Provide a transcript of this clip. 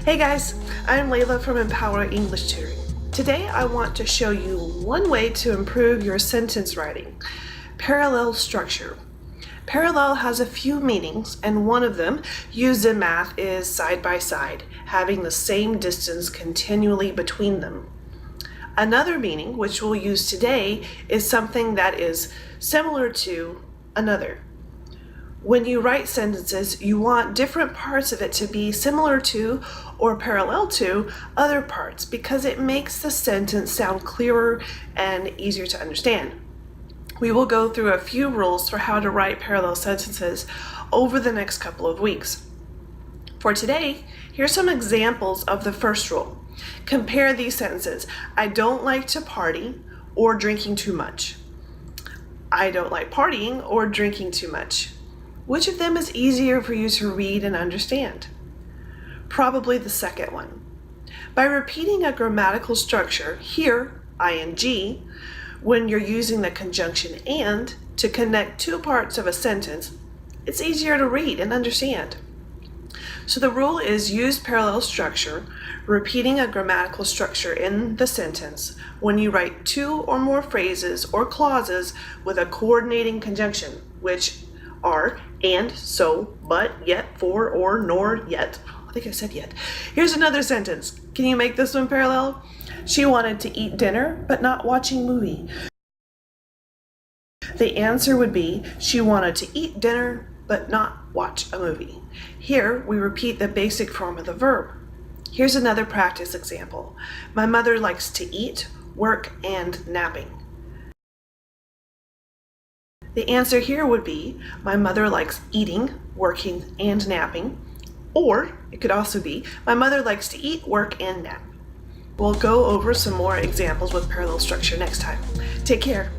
Hey guys, I'm Layla from Empower English Tutoring. Today I want to show you one way to improve your sentence writing: parallel structure. Parallel has a few meanings, and one of them, used in math, is side by side, having the same distance continually between them. Another meaning, which we'll use today, is something that is similar to another. When you write sentences, you want different parts of it to be similar to or parallel to other parts because it makes the sentence sound clearer and easier to understand. We will go through a few rules for how to write parallel sentences over the next couple of weeks. For today, here's some examples of the first rule. Compare these sentences. I don't like to party or drinking too much. I don't like partying or drinking too much. Which of them is easier for you to read and understand? Probably the second one. By repeating a grammatical structure, here, ing, when you're using the conjunction and to connect two parts of a sentence, it's easier to read and understand. So the rule is use parallel structure, repeating a grammatical structure in the sentence when you write two or more phrases or clauses with a coordinating conjunction, which are and, so, but, yet, for, or, nor, yet. I think I said yet. Here's another sentence. Can you make this one parallel? She wanted to eat dinner, but not watching movie. The answer would be, she wanted to eat dinner, but not watch a movie. Here, we repeat the basic form of the verb. Here's another practice example. My mother likes to eat, work, and napping. The answer here would be, my mother likes eating, working, and napping. Or it could also be, my mother likes to eat, work, and nap. We'll go over some more examples with parallel structure next time. Take care.